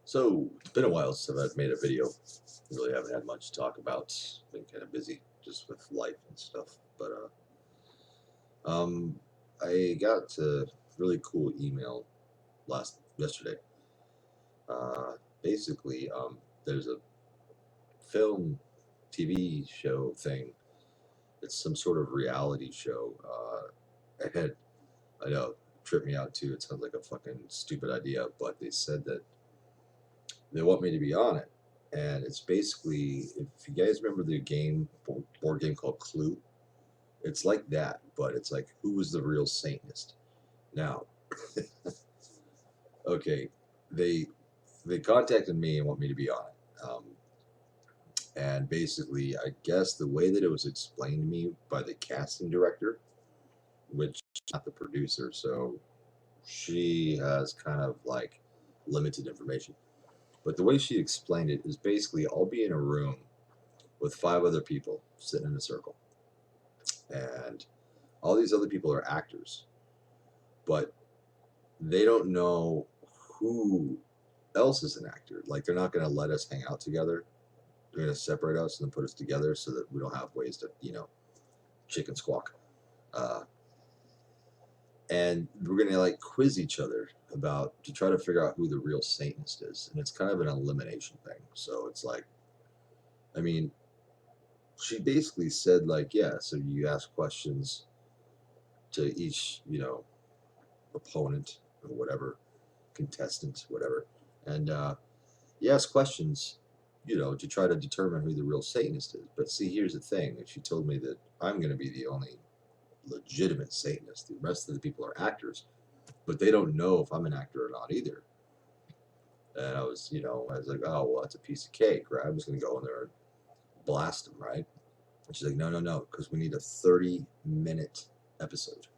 So it's been a while since I've made a video. Really haven't had much to talk about. Been kind of busy just with life and stuff. But I got a really cool email yesterday. Uh, basically, there's a film, TV show thing. It's some sort of reality show. I know, tripped me out too. It sounds like a fucking stupid idea, but they said that they want me to be on it. And it's basically, if you guys remember the board game called Clue, it's like that, but it's like, who was the real Satanist? Now, okay, they they contacted me and want me to be on it. And basically, I guess the way that it was explained to me by the casting director, which is not the producer, so she has kind of like limited information. But the way she explained it is basically I'll be in a room with 5 other people sitting in a circle. And all these other people are actors, but they don't know who else is an actor. Like, they're not going to let us hang out together. They're going to separate us and then put us together so that we don't have ways to, chicken squawk. Uh, and we're going to like quiz each other to try to figure out who the real Satanist is. And it's kind of an elimination thing. So it's like, I mean, she basically said, like, yeah, so you ask questions to each, opponent or whatever, contestant, whatever, and you ask questions, to try to determine who the real Satanist is. But see, here's the thing: she told me that I'm going to be the only legitimate Satanist. The rest of the people are actors, but they don't know if I'm an actor or not either. And I was like, oh well, that's a piece of cake, right? I'm just going to go in there and blast them, right? And she's like, no, no, no, because we need a 30-minute episode.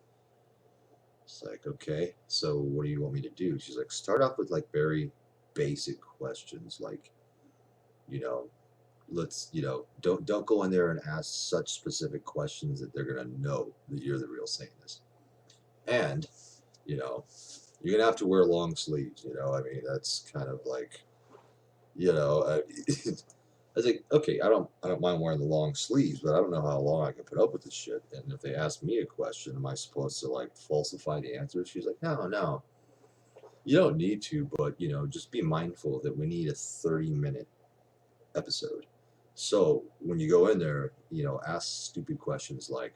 It's like, okay, so what do you want me to do? She's like, start off with like very basic questions, like, you know, don't go in there and ask such specific questions that they're gonna know that you're the real Satanist. And, you know, you're gonna have to wear long sleeves, I mean, that's kind of like, I was like, okay, I don't mind wearing the long sleeves, but I don't know how long I can put up with this shit. And if they ask me a question, am I supposed to like falsify the answer? She's like, no, no, you don't need to, but just be mindful that we need a 30-minute episode. So when you go in there, ask stupid questions like,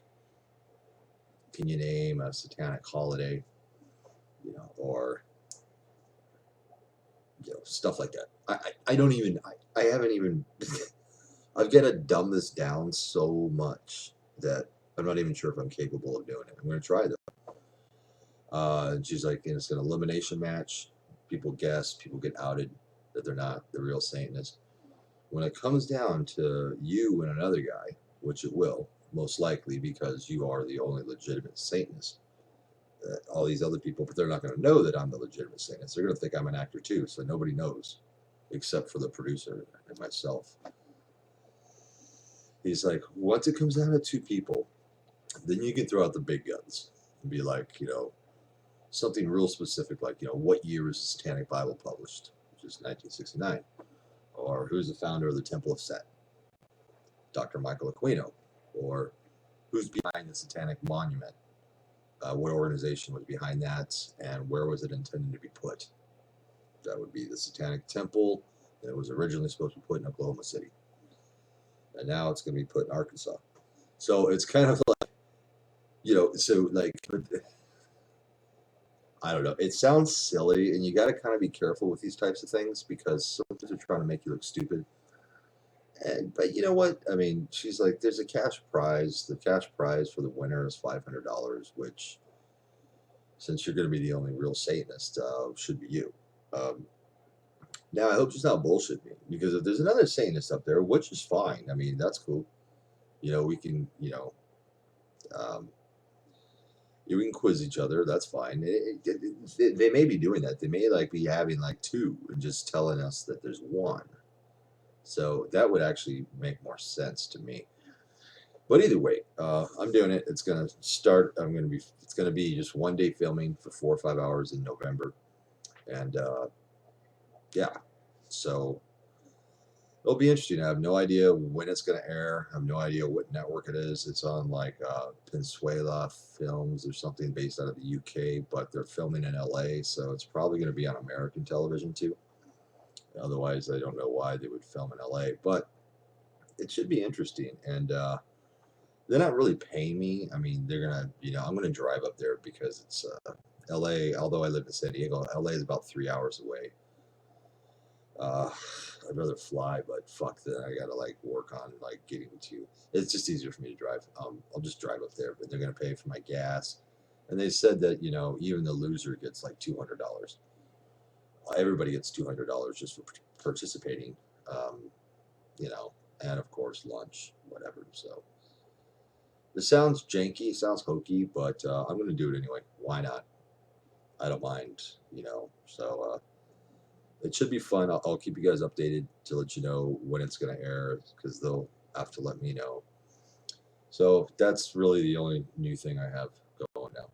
can you name a satanic holiday? Or stuff like that. I don't even I haven't even I've got to dumb this down so much that I'm not even sure if I'm capable of doing it. I'm going to try though. And she's like, it's an elimination match. People guess, people get outed that they're not the real Satanist. When it comes down to you and another guy, which it will, most likely because you are the only legitimate Satanist, all these other people, but they're not going to know that I'm the legitimate Satanist. They're going to think I'm an actor too, so nobody knows except for the producer and myself. He's like, once it comes down to 2 people, then you can throw out the big guns and be like, something real specific, like, what year was the Satanic Bible published, which is 1969, or who's the founder of the Temple of Set, Dr. Michael Aquino, or who's behind the Satanic Monument, what organization was behind that, and where was it intended to be put. That would be the Satanic Temple that was originally supposed to be put in Oklahoma City, and now it's going to be put in Arkansas. So it's kind of like, so like, I don't know. It sounds silly, and you got to kind of be careful with these types of things because sometimes they're trying to make you look stupid. But you know what? I mean, she's like, there's a cash prize. The cash prize for the winner is $500, which, since you're going to be the only real Satanist, should be you. Now, I hope she's not bullshit me, because if there's another Satanist up there, which is fine. I mean, that's cool. We can, um, we can quiz each other. That's fine. They may be doing that. They may like be having like 2 and just telling us that there's 1. So that would actually make more sense to me. But either way, I'm doing it. It's gonna start. It's gonna be just 1 day filming for 4 or 5 hours in November, and yeah. So it'll be interesting. I have no idea when it's going to air. I have no idea what network it is. It's on like Pensuela Films or something based out of the UK, but they're filming in LA, so it's probably going to be on American television too. Otherwise, I don't know why they would film in LA, but it should be interesting. And they're not really paying me. I mean, they're gonna, I'm gonna drive up there because it's LA. Although I live in San Diego, LA is about 3 hours away. I'd rather fly, but fuck that. I gotta like work on like getting to. It's just easier for me to drive. I'll just drive up there, but they're gonna pay for my gas. And they said that even the loser gets like $200. Everybody gets $200 just for participating. Um, and of course lunch, whatever. So this sounds janky, sounds hokey, but I'm gonna do it anyway. Why not? I don't mind. So it should be fun. I'll keep you guys updated to let you know when it's going to air because they'll have to let me know. So that's really the only new thing I have going now.